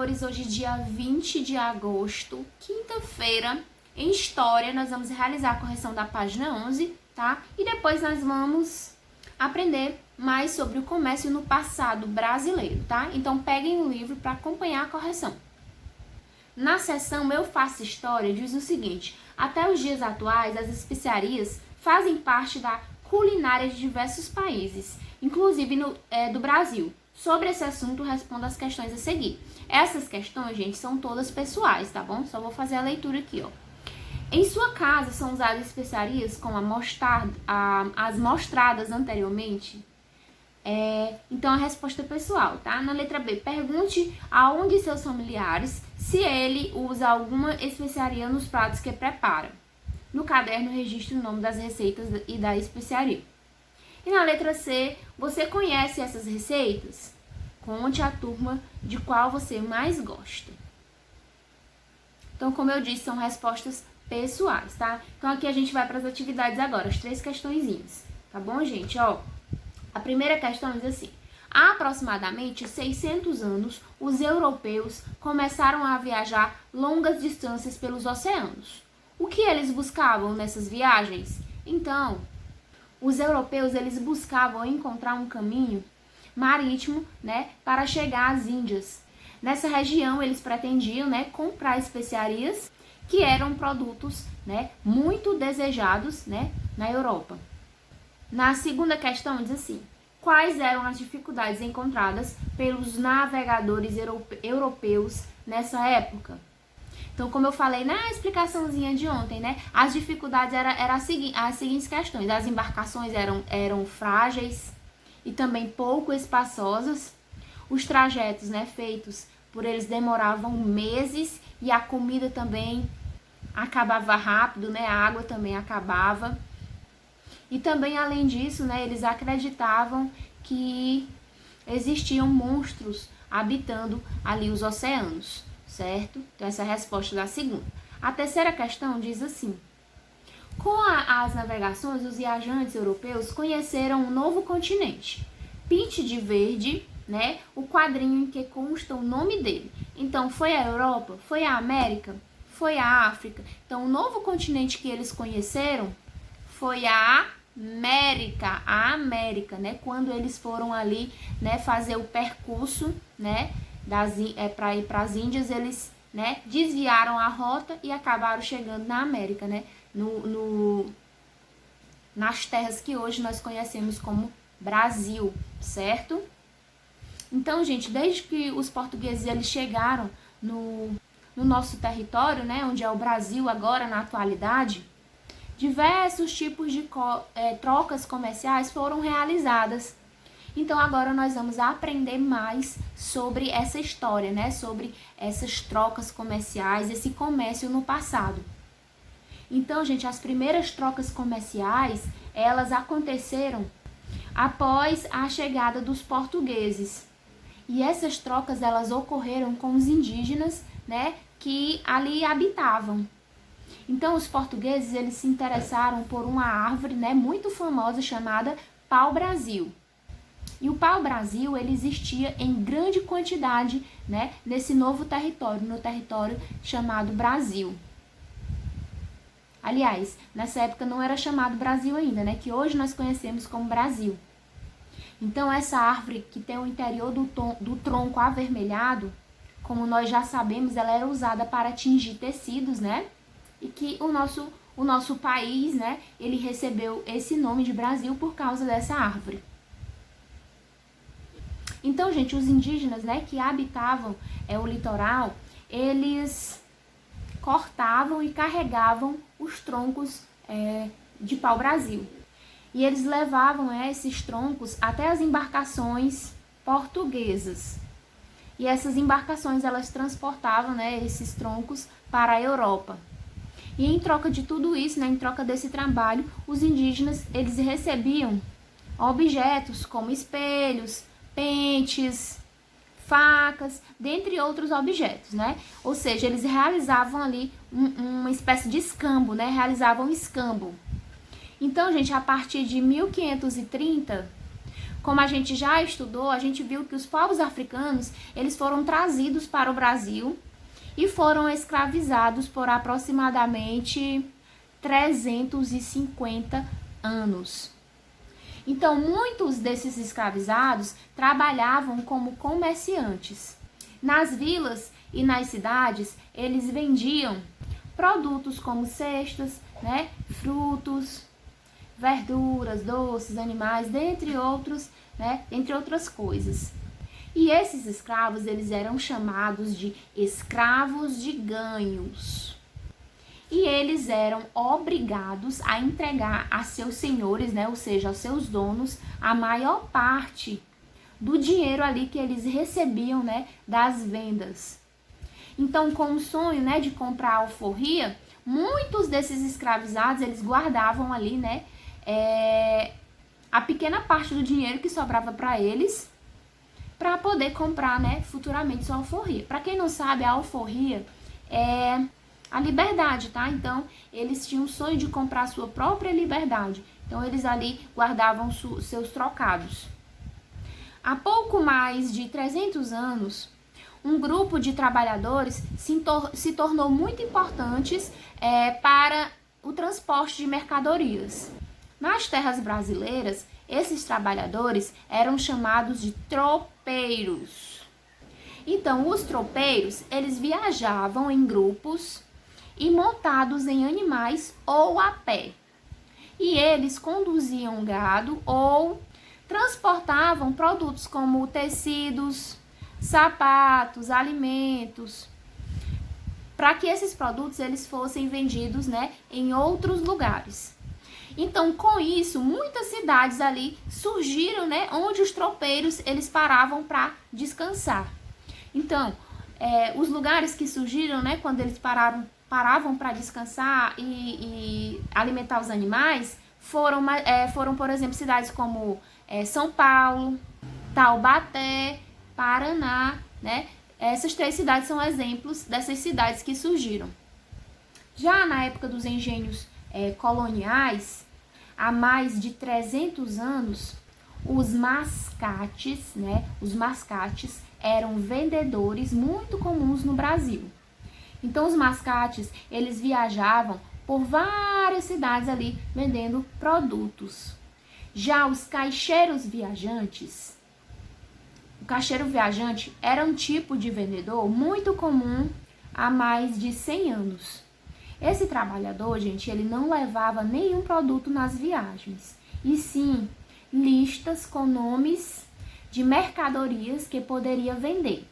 navegadores, hoje dia 20 de agosto, quinta-feira, em História, nós vamos realizar a correção da página 11, tá? E depois nós vamos aprender mais sobre o comércio no passado brasileiro, tá? Então peguem o livro para acompanhar a correção. Na seção Eu Faço História, diz o seguinte: até os dias atuais, as especiarias fazem parte da culinária de diversos países, inclusive do Brasil. Sobre esse assunto, respondo as questões a seguir. Essas questões, gente, são todas pessoais, tá bom? Só vou fazer a leitura aqui, ó. Em sua casa são usadas especiarias como as mostradas anteriormente? Então, a resposta é pessoal, tá? Na letra B, pergunte a um de seus familiares se ele usa alguma especiaria nos pratos que prepara. No caderno, registre o nome das receitas e da especiaria. E na letra C, você conhece essas receitas? Conte à turma de qual você mais gosta. Então, como eu disse, são respostas pessoais, tá? Então, aqui a gente vai para as atividades agora, as 3 questõezinhas. Tá bom, gente? Ó, a primeira questão diz assim: há aproximadamente 600 anos, os europeus começaram a viajar longas distâncias pelos oceanos. O que eles buscavam nessas viagens? Então, os europeus, eles buscavam encontrar um caminho marítimo, né, para chegar às Índias. Nessa região, eles pretendiam, né, comprar especiarias que eram produtos, né, muito desejados, né, na Europa. Na segunda questão diz assim: quais eram as dificuldades encontradas pelos navegadores europeus nessa época? Então, como eu falei na explicaçãozinha de ontem, né, as dificuldades eram as seguintes questões. As embarcações eram frágeis e também pouco espaçosas. Os trajetos, né, feitos por eles demoravam meses e a comida também acabava rápido, né, a água também acabava. E também, além disso, né, eles acreditavam que existiam monstros habitando ali os oceanos. Certo? Então, essa é a resposta da segunda. A terceira questão diz assim: com as navegações, os viajantes europeus conheceram um novo continente. Pinte de verde, né, o quadrinho em que consta o nome dele. Então, foi a Europa? Foi a América? Foi a África? Então, o novo continente que eles conheceram foi a América, né? Quando eles foram ali, né, fazer o percurso, né, para ir para as Índias, eles, né, desviaram a rota e acabaram chegando na América, né, nas terras que hoje nós conhecemos como Brasil, certo? Então, gente, desde que os portugueses eles chegaram no nosso território, né, onde é o Brasil agora na atualidade, diversos tipos de trocas comerciais foram realizadas. Então, agora nós vamos aprender mais sobre essa história, né? Sobre essas trocas comerciais, esse comércio no passado. Então, gente, as primeiras trocas comerciais, elas aconteceram após a chegada dos portugueses. E essas trocas, elas ocorreram com os indígenas, né? Que ali habitavam. Então, os portugueses, eles se interessaram por uma árvore, né? Muito famosa, chamada pau-brasil. E o pau-brasil, ele existia em grande quantidade, né, nesse novo território, no território chamado Brasil. Aliás, nessa época não era chamado Brasil ainda, né, que hoje nós conhecemos como Brasil. Então, essa árvore que tem o interior do tronco avermelhado, como nós já sabemos, ela era usada para tingir tecidos, né, e que o nosso país, né, ele recebeu esse nome de Brasil por causa dessa árvore. Então, gente, os indígenas, né, que habitavam o litoral, eles cortavam e carregavam os troncos de pau-brasil. E eles levavam esses troncos até as embarcações portuguesas. E essas embarcações, elas transportavam, né, esses troncos para a Europa. E em troca de tudo isso, né, em troca desse trabalho, os indígenas, eles recebiam objetos como espelhos, pentes, facas, dentre outros objetos, né? Ou seja, eles realizavam ali uma espécie de escambo, né? Realizavam escambo. Então, gente, a partir de 1530, Como a gente já estudou, a gente viu que os povos africanos, eles foram trazidos para o Brasil e foram escravizados por aproximadamente 350 anos. Então, muitos desses escravizados trabalhavam como comerciantes. Nas vilas e nas cidades, eles vendiam produtos como cestas, né, frutos, verduras, doces, animais, dentre outros, né, entre outras coisas. E esses escravos, eles eram chamados de escravos de ganhos. E eles eram obrigados a entregar a seus senhores, né, ou seja, aos seus donos, a maior parte do dinheiro ali que eles recebiam, né, das vendas. Então, com o sonho, né, de comprar alforria, muitos desses escravizados, eles guardavam ali, né, a pequena parte do dinheiro que sobrava para eles, para poder comprar, né, futuramente sua alforria. Para quem não sabe, a alforria é a liberdade, tá? Então, eles tinham o sonho de comprar sua própria liberdade. Então, eles ali guardavam seus trocados. Há pouco mais de 300 anos, um grupo de trabalhadores se tornou muito importantes para o transporte de mercadorias. Nas terras brasileiras, esses trabalhadores eram chamados de tropeiros. Então, os tropeiros, eles viajavam em grupos e montados em animais ou a pé. E eles conduziam gado ou transportavam produtos como tecidos, sapatos, alimentos, para que esses produtos eles fossem vendidos, né, em outros lugares. Então, com isso, muitas cidades ali surgiram, né, onde os tropeiros eles paravam para descansar. Então, os lugares que surgiram, né, quando eles paravam para descansar e alimentar os animais, foram, por exemplo, cidades como São Paulo, Taubaté, Paraná, né? Essas 3 cidades são exemplos dessas cidades que surgiram. Já na época dos engenhos coloniais, há mais de 300 anos, os mascates, né? Os mascates eram vendedores muito comuns no Brasil. Então, os mascates, eles viajavam por várias cidades ali vendendo produtos. Já os caixeiros viajantes, o caixeiro viajante era um tipo de vendedor muito comum há mais de 100 anos. Esse trabalhador, gente, ele não levava nenhum produto nas viagens, e sim listas com nomes de mercadorias que poderia vender.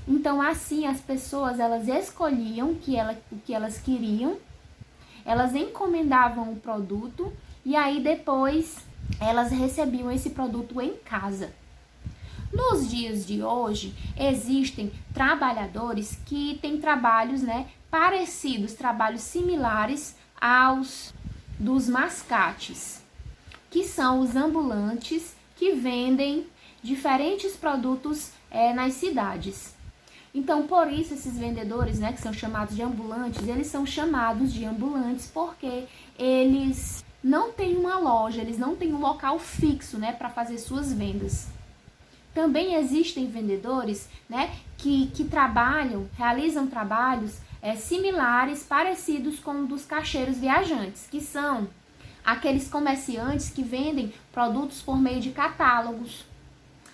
Então, assim, as pessoas, elas escolhiam o que elas queriam, elas encomendavam o produto e aí depois elas recebiam esse produto em casa. Nos dias de hoje, existem trabalhadores que têm trabalhos, né, parecidos, trabalhos similares aos dos mascates, que são os ambulantes que vendem diferentes produtos nas cidades. Então, por isso, esses vendedores, né, que são chamados de ambulantes, eles são chamados de ambulantes porque eles não têm uma loja, eles não têm um local fixo, né, para fazer suas vendas. Também existem vendedores, né, que realizam trabalhos similares, parecidos com o dos caixeiros viajantes, que são aqueles comerciantes que vendem produtos por meio de catálogos.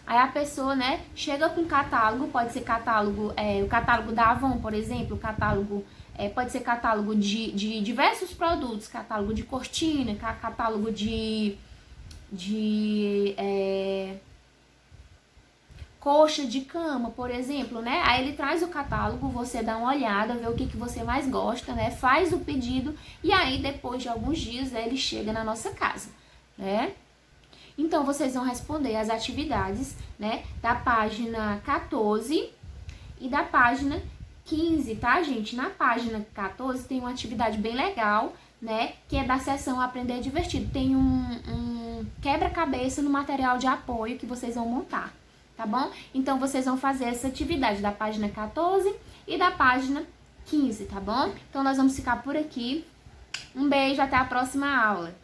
Aí a pessoa, né, chega com catálogo, pode ser catálogo, o catálogo da Avon, por exemplo, catálogo, pode ser catálogo de diversos produtos, catálogo de cortina, catálogo de coxa de cama, por exemplo, né? Aí ele traz o catálogo, você dá uma olhada, vê o que você mais gosta, né? Faz o pedido e aí depois de alguns dias, né, ele chega na nossa casa, né? Então, vocês vão responder as atividades, né, da página 14 e da página 15, tá, gente? Na página 14 tem uma atividade bem legal, né, que é da seção Aprender Divertido. Tem um quebra-cabeça no material de apoio que vocês vão montar, tá bom? Então, vocês vão fazer essa atividade da página 14 e da página 15, tá bom? Então, nós vamos ficar por aqui. Um beijo, até a próxima aula.